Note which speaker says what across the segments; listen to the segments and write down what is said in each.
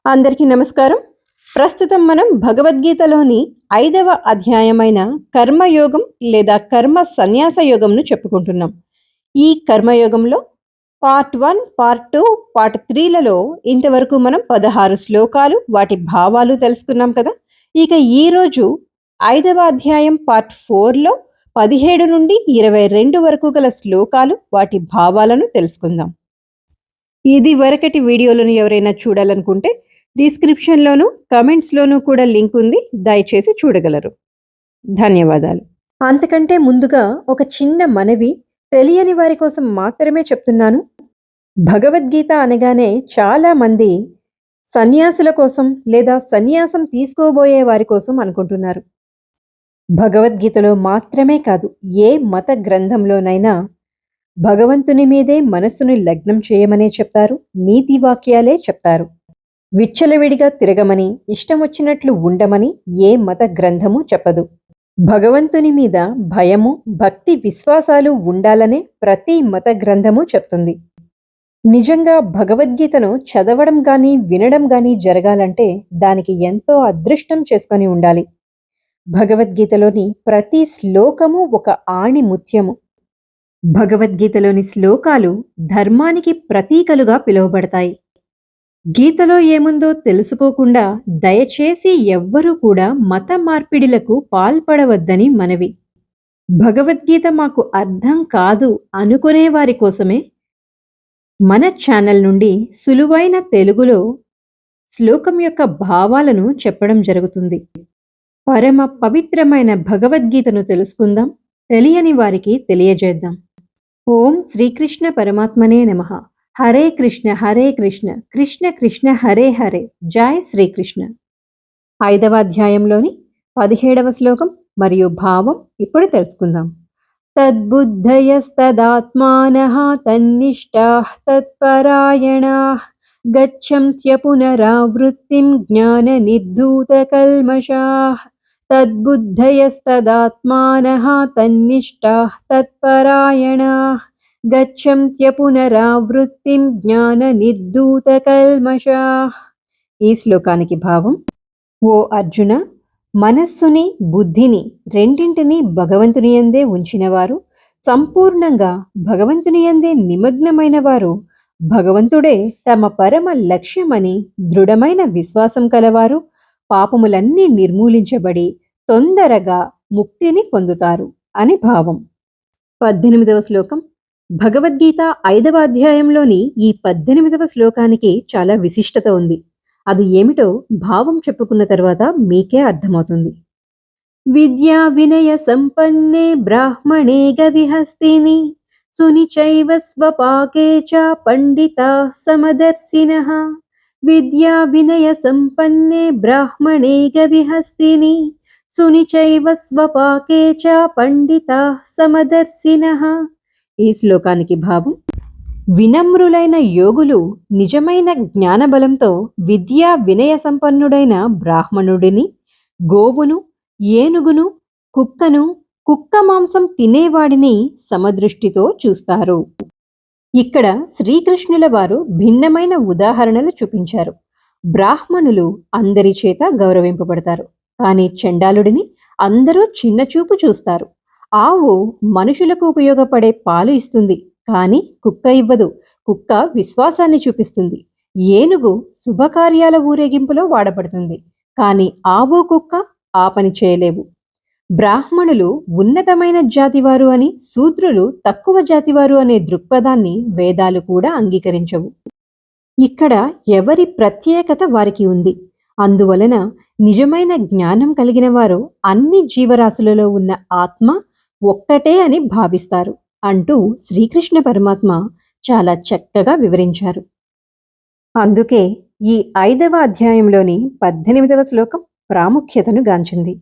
Speaker 1: అందరికీ నమస్కారం. ప్రస్తుతం మనం భగవద్గీతలోని 5వ అధ్యాయమైన కర్మయోగం లేదా కర్మ సన్యాస యోగంను చెప్పుకుంటున్నాం. ఈ కర్మయోగంలో పార్ట్ 1, పార్ట్ 2, పార్ట్ 3లలో ఇంతవరకు మనం 16 శ్లోకాలు, వాటి భావాలు తెలుసుకున్నాం కదా! ఇక ఈరోజు 5వ అధ్యాయం పార్ట్ 4లో 17 నుండి 22 వరకు గల శ్లోకాలు, వాటి భావాలను తెలుసుకుందాం. ఇది వరకటి వీడియోలను ఎవరైనా చూడాలనుకుంటే డిస్క్రిప్షన్లోను కమెంట్స్లోనూ కూడా లింక్ ఉంది, దయచేసి చూడగలరు. ధన్యవాదాలు. అంతకంటే ముందుగా ఒక చిన్న మనవి, తెలియని వారి కోసం మాత్రమే చెప్తున్నాను. భగవద్గీత అనగానే చాలా మంది సన్యాసుల కోసం లేదా సన్యాసం తీసుకోబోయే వారి కోసం అనుకుంటున్నారు. భగవద్గీతలో మాత్రమే కాదు, ఏ మత గ్రంథంలోనైనా భగవంతుని మీదే మనస్సును లగ్నం చేయమనే చెప్తారు, నీతి వాక్యాలే చెప్తారు. విచ్చలవిడిగా తిరగమని, ఇష్టం వచ్చినట్లు ఉండమని ఏ మత గ్రంథము చెప్పదు. భగవంతుని మీద భయము, భక్తి, విశ్వాసాలు ఉండాలనే ప్రతి మత గ్రంథము చెప్తుంది. నిజంగా భగవద్గీతను చదవడం గాని, వినడం గాని జరగాలంటే దానికి ఎంతో అదృష్టం చేసుకొని ఉండాలి. భగవద్గీతలోని ప్రతి శ్లోకము ఒక ఆణి ముత్యము. భగవద్గీతలోని శ్లోకాలు ధర్మానికి ప్రతీకలుగా పిలువబడతాయి. గీతలో ఏముందో తెలుసుకోకుండా దయచేసి ఎవ్వరూ కూడా మత మార్పిడిలకు పాల్పడవద్దని మనవి. భగవద్గీత మాకు అర్థం కాదు అనుకునే వారి కోసమే మన ఛానల్ నుండి సులువైన తెలుగులో శ్లోకం యొక్క భావాలను చెప్పడం జరుగుతుంది. పరమ పవిత్రమైన భగవద్గీతను తెలుసుకుందాం, తెలియని వారికి తెలియజేద్దాం. ఓం శ్రీకృష్ణ పరమాత్మనే నమః. హరే కృష్ణ కృష్ణ కృష్ణ హరే హరే. జై శ్రీకృష్ణ. 5వ అధ్యాయంలోని 17వ శ్లోకం మరియు భావం ఇప్పుడు తెలుసుకుందాం. తద్బుద్ధయస్తదాత్మానః తన్నిష్టాః తత్పరాయణాః గచ్చంత్య పునరావృత్తిం జ్ఞాన నిర్ధూతకల్మషాః. తద్బుద్ధయస్తదాత్మానః తన్నిష్టాః తత్పరాయణాః గచ్చంత్య పునరావృత్తిం జ్ఞాన నిర్ధూతకల్మషాః. ఈ శ్లోకానికి భావం: ఓ అర్జున, మనస్సుని, బుద్ధిని రెండింటినీ భగవంతుని యందే ఉంచినవారు, సంపూర్ణంగా భగవంతుని యందే నిమగ్నమైన వారు, భగవంతుడే తమ పరమ లక్ష్యమని దృఢమైన విశ్వాసం కలవారు, పాపములన్నీ నిర్మూలించబడి తొందరగా ముక్తిని పొందుతారు అని భావం. 18వ శ్లోకం. భగవద్గీత 5వ అధ్యాయంలోని ఈ 18వ శ్లోకానికి చాలా విశిష్టత ఉంది. అది ఏమిటో భావం చెప్పుకున్న తర్వాత మీకే అర్థమవుతుంది. విద్యా వినయ సంపన్నే బ్రాహ్మణే గవిహస్తిని సునిచైవ స్వపాకే చ పండితాః సమదర్శినః. విద్యా వినయ సంపన్నే బ్రాహ్మణే గవిహస్తిని సునిచైవ స్వపాకే చ పండితాః సమదర్శినః. ఈ శ్లోకానికి భావం: వినమ్రులైన యోగులు నిజమైన జ్ఞానబలంతో విద్యా వినయ సంపన్నుడైన బ్రాహ్మణుడిని, గోవును, ఏనుగును, కుక్కను, కుక్క మాంసం తినేవాడిని సమదృష్టితో చూస్తారు. ఇక్కడ శ్రీకృష్ణుల వారు భిన్నమైన ఉదాహరణలు చూపించారు. బ్రాహ్మణులు అందరి చేత గౌరవింపబడతారు, కానీ చండాలుడిని అందరూ చిన్నచూపు చూస్తారు. ఆవు మనుషులకు ఉపయోగపడే పాలు ఇస్తుంది, కానీ కుక్క ఇవ్వదు. కుక్క విశ్వాసాన్ని చూపిస్తుంది. ఏనుగు శుభకార్యాల ఊరేగింపులో వాడబడుతుంది, కానీ ఆవు, కుక్క ఆ పని చేయలేవు. బ్రాహ్మణులు ఉన్నతమైన జాతివారు అని, శూద్రులు తక్కువ జాతివారు అనే దృక్పథాన్ని వేదాలు కూడా అంగీకరించవు. ఇక్కడ ఎవరి ప్రత్యేకత వారికి ఉంది. అందువలన నిజమైన జ్ఞానం కలిగిన వారు అన్ని జీవరాశులలో ఉన్న ఆత్మ ఒక్కటే అని భావిస్తారు అంటూ శ్రీకృష్ణ పరమాత్మ చాలా చక్కగా వివరించారు. అందుకే ఈ 5వ అధ్యాయంలోని 18వ శ్లోకం ప్రాముఖ్యతను గాంచింది.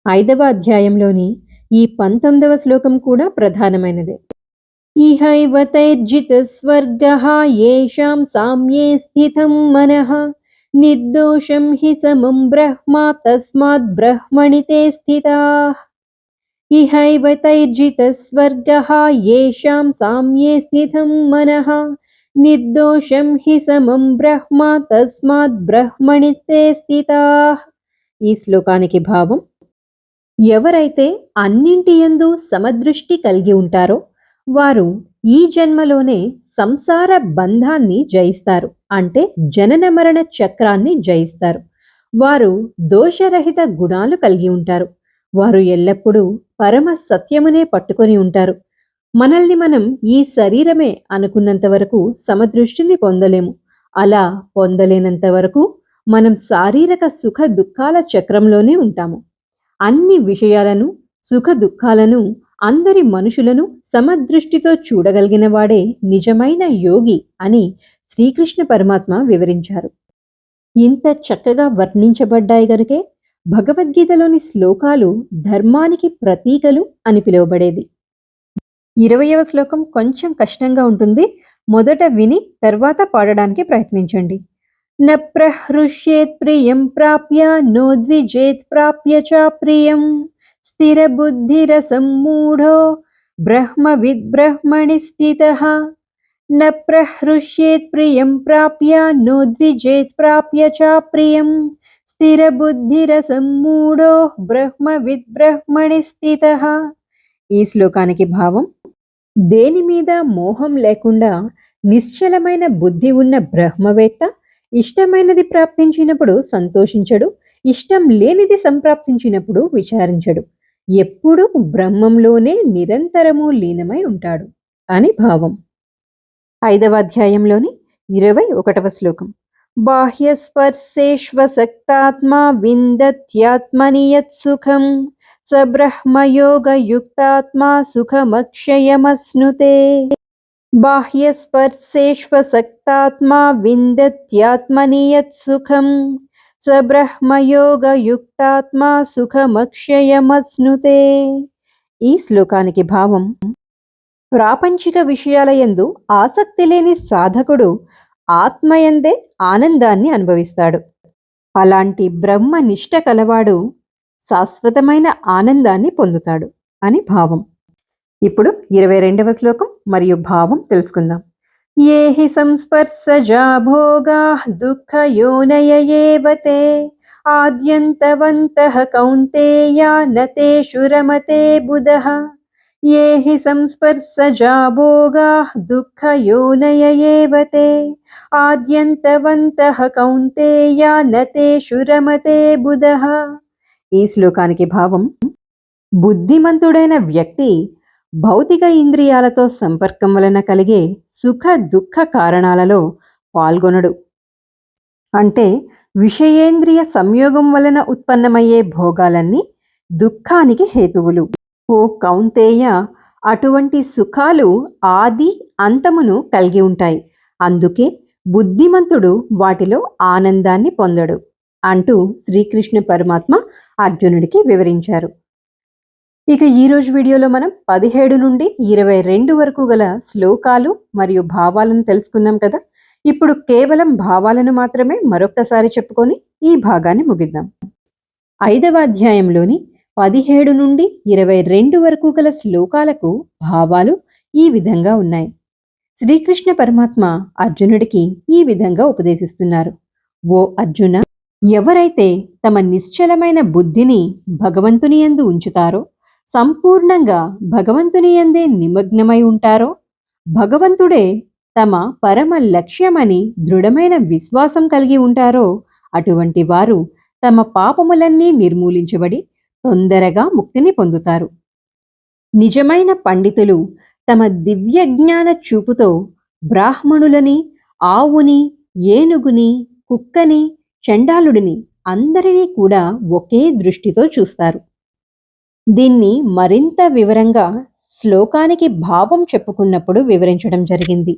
Speaker 1: 5వ అధ్యాయంలోని ఈ 19వ శ్లోకం కూడా ప్రధానమైనదే. ఇహైవ తైర్జిత స్వర్గః యేషాం సామ్యే స్థితం మనః నిర్దోషం హి సమం బ్రహ్మ తస్మాత్ బ్రహ్మణి తే స్థితాః. ఇహైవ తైర్జిత స్వర్గః యేషాం సామ్యే స్థితం మనః నిర్దోషం హి సమం బ్రహ్మ తస్మాత్ బ్రహ్మణి తే స్థితాః. ఈ శ్లోకానికి భావం: ఎవరైతే అన్నింటి యందు సమదృష్టి కలిగి ఉంటారో వారు ఈ జన్మలోనే సంసార బంధాన్ని జయిస్తారు, అంటే జనన మరణ చక్రాన్ని జయిస్తారు. వారు దోషరహిత గుణాలు కలిగి ఉంటారు. వారు ఎల్లప్పుడూ పరమ సత్యమునే పట్టుకొని ఉంటారు. మనల్ని మనం ఈ శరీరమే అనుకున్నంత వరకు సమదృష్టిని పొందలేము. అలా పొందలేనంత వరకు మనం శారీరక సుఖ దుఃఖాల చక్రంలోనే ఉంటాము. అన్ని విషయాలను, సుఖ దుఃఖాలను, అందరి మనుషులను సమదృష్టితో చూడగలిగిన వాడే నిజమైన యోగి అని శ్రీకృష్ణ పరమాత్మ వివరించారు. ఇంత చక్కగా వర్ణించబడ్డాయి గనుకే భగవద్గీతలోని శ్లోకాలు ధర్మానికి ప్రతీకలు అని పిలువబడేది. 20వ శ్లోకం కొంచెం కష్టంగా ఉంటుంది. మొదట విని తర్వాత పాడడానికి ప్రయత్నించండి. న ప్రహృష్యేత్ ప్రియం ప్రాప్య నోద్విజేత్ ప్రాప్య చ ప్రియం స్థిరబుద్ధిరసమ్మూఢో బ్రహ్మవిద్ బ్రహ్మణి స్థితః. న ప్రహృష్యేత్ ప్రియం ప్రాప్య నోద్విజేత్ ప్రాప్య చ ప్రియం స్థిరబుద్ధిరసమ్మూఢో బ్రహ్మవిద్ బ్రహ్మణి స్థితః. ఈ శ్లోకానికి భావం: దేని మీద మోహం లేకుండా నిశ్చలమైన బుద్ధి ఉన్న బ్రహ్మవేత్త ఇష్టమైనది ప్రాప్తించినప్పుడు సంతోషించడు, ఇష్టం లేనిది సంప్రాప్తించినప్పుడు విచారించడు. ఎప్పుడూ బ్రహ్మంలోనే నిరంతరము లీనమై ఉంటాడు అని భావం. 5వ అధ్యాయంలోని 21వ శ్లోకం: బాహ్యస్పర్శేష్వసక్తాత్మా విందత్యాత్మని యత్సుఖం స బ్రహ్మయోగయుక్తాత్మా సుఖమక్షయమశ్నుతే. బాహ్యస్పర్శేష్వసక్తాత్మా విందత్యాత్మని యత్సుఖం స బ్రహ్మయోగయుక్తాత్మా సుఖమక్షయమశ్నుతే. ఈ శ్లోకానికి భావం: ప్రాపంచిక విషయాల యందు ఆసక్తి లేని సాధకుడు ఆత్మయందే ఆనందాన్ని అనుభవిస్తాడు. అలాంటి బ్రహ్మ నిష్ట కలవాడు శాశ్వతమైన ఆనందాన్ని పొందుతాడు అని భావం. ఇప్పుడు 22వ శ్లోకం మరియు భావం తెలుసుకుందాం. ఏ హి సంస్పర్శజా భోగాః దుఃఖయోనయ ఏవ తే ఆద్యంతవంతః కౌంతేయ న తేషు రమతే బుధః. ఏ హి సంస్పర్శజా భోగాః దుఃఖయోనయ ఏవ తే ఆద్యంతవంతః కౌంతేయ న తేషు రమతే బుధః. ఈ శ్లోకానికి భావం: బుద్ధిమంతుడైన వ్యక్తి భౌతిక ఇంద్రియాలతో సంపర్కం వలన కలిగే సుఖ దుఃఖ కారణాలలో పాల్గొనడు. అంటే విషయేంద్రియ సంయోగం వలన ఉత్పన్నమయ్యే భోగాలన్నీ దుఃఖానికి హేతువులు. ఓ కౌంతేయ, అటువంటి సుఖాలు ఆది అంతమును కలిగి ఉంటాయి. అందుకే బుద్ధిమంతుడు వాటిలో ఆనందాన్ని పొందడు అంటూ శ్రీకృష్ణ పరమాత్మ అర్జునుడికి వివరించారు. ఇక ఈరోజు వీడియోలో మనం 17 నుండి 22 వరకు గల శ్లోకాలు మరియు భావాలను తెలుసుకున్నాం కదా. ఇప్పుడు కేవలం భావాలను మాత్రమే మరొక్కసారి చెప్పుకొని ఈ భాగాన్ని ముగిద్దాం. 5వ అధ్యాయంలోని 17 నుండి 22 వరకు గల శ్లోకాలకు భావాలు ఈ విధంగా ఉన్నాయి. శ్రీకృష్ణ పరమాత్మ అర్జునుడికి ఈ విధంగా ఉపదేశిస్తున్నారు. ఓ అర్జున, ఎవరైతే తమ నిశ్చలమైన బుద్ధిని భగవంతుని యందు ఉంచుతారో, సంపూర్ణంగా భగవంతుని యందే నిమగ్నమై ఉంటారో, భగవంతుడే తమ పరమ లక్ష్యమని దృఢమైన విశ్వాసం కలిగి ఉంటారో, అటువంటి వారు తమ పాపములన్నీ నిర్మూలించబడి తొందరగా ముక్తిని పొందుతారు. నిజమైన పండితులు తమ దివ్య జ్ఞాన చూపుతో బ్రాహ్మణులని, ఆవుని, ఏనుగుని, కుక్కని, చండాలుడిని అందరినీ కూడా ఒకే దృష్టితో చూస్తారు. దీన్ని మరింత వివరంగా శ్లోకానికి భావం చెప్పుకున్నప్పుడు వివరించడం జరిగింది.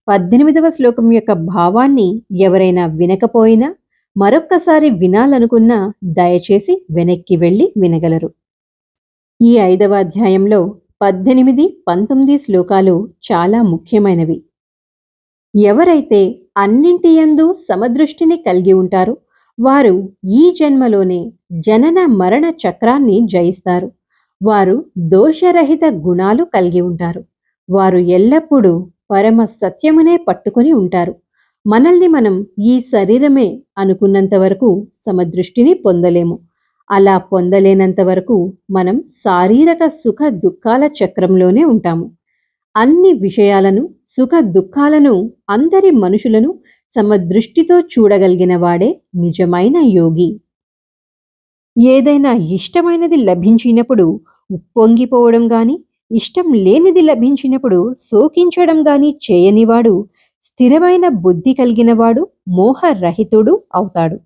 Speaker 1: 18వ శ్లోకం యొక్క భావాన్ని ఎవరైనా వినకపోయినా మరొక్కసారి వినాలనుకున్నా దయచేసి వెనక్కి వెళ్ళి వినగలరు. ఈ 5వ అధ్యాయంలో 18, 19 శ్లోకాలు చాలా ముఖ్యమైనవి. ఎవరైతే అన్నింటి యందు సమదృష్టిని కలిగి ఉంటారో వారు ఈ జన్మలోనే జనన మరణ చక్రాన్ని జయిస్తారు. వారు దోషరహిత గుణాలు కలిగి ఉంటారు. వారు ఎల్లప్పుడూ పరమ సత్యమునే పట్టుకొని ఉంటారు. మనల్ని మనం ఈ శరీరమే అనుకున్నంత వరకు సమదృష్టిని పొందలేము. అలా పొందలేనంత వరకు మనం శారీరక సుఖ దుఃఖాల చక్రంలోనే ఉంటాము. అన్ని విషయాలను, సుఖ దుఃఖాలను, అందరి మనుషులను సమదృష్టితో చూడగలిగిన వాడే నిజమైన యోగి. ఏదైనా ఇష్టమైనది లభించినప్పుడు ఉప్పొంగిపోవడం గాని, ఇష్టం లేనిది లభించినప్పుడు శోకించడం గాని చేయనివాడు స్థిరమైన బుద్ధి కలిగినవాడు, మోహరహితుడు అవుతాడు.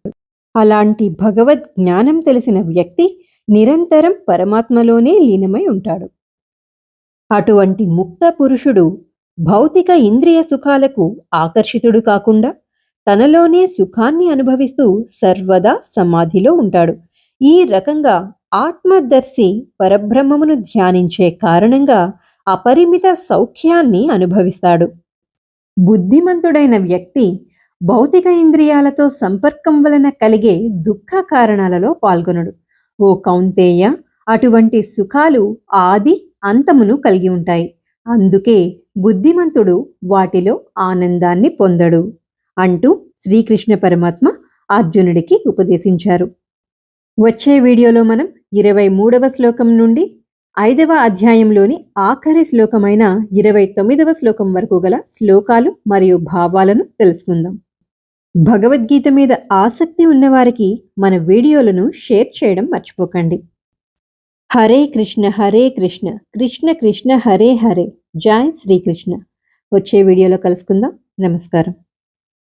Speaker 1: అలాంటి భగవద్ జ్ఞానం తెలిసిన వ్యక్తి నిరంతరం పరమాత్మలోనే లీనమై ఉంటాడు. అటువంటి ముక్త పురుషుడు భౌతిక ఇంద్రియ సుఖాలకు ఆకర్షితుడు కాకుండా తనలోనే సుఖాన్ని అనుభవిస్తూ సర్వదా సమాధిలో ఉంటాడు. ఈ రకంగా ఆత్మదర్శి పరబ్రహ్మమును ధ్యానించే కారణంగా అపరిమిత సౌఖ్యాన్ని అనుభవిస్తాడు. బుద్ధిమంతుడైన వ్యక్తి భౌతిక ఇంద్రియాలతో సంపర్కం వలన కలిగే దుఃఖ కారణాలలో పాల్గొనడు. ఓ కౌంతేయ, అటువంటి సుఖాలు ఆది అంతమును కలిగి ఉంటాయి. అందుకే బుద్ధిమంతుడు వాటిలో ఆనందాన్ని పొందడు అంటూ శ్రీకృష్ణ పరమాత్మ అర్జునుడికి ఉపదేశించారు. వచ్చే వీడియోలో మనం 23వ శ్లోకం నుండి 5వ అధ్యాయంలోని ఆఖరి శ్లోకమైన 29వ శ్లోకం వరకు గల శ్లోకాలు మరియు భావాలను తెలుసుకుందాం. భగవద్గీత మీద ఆసక్తి ఉన్నవారికి మన వీడియోలను షేర్ చేయడం మర్చిపోకండి. హరే కృష్ణ కృష్ణ కృష్ణ హరే హరే. జై శ్రీకృష్ణ. వచ్చే వీడియోలో కలుసుకుందాం. నమస్కారం.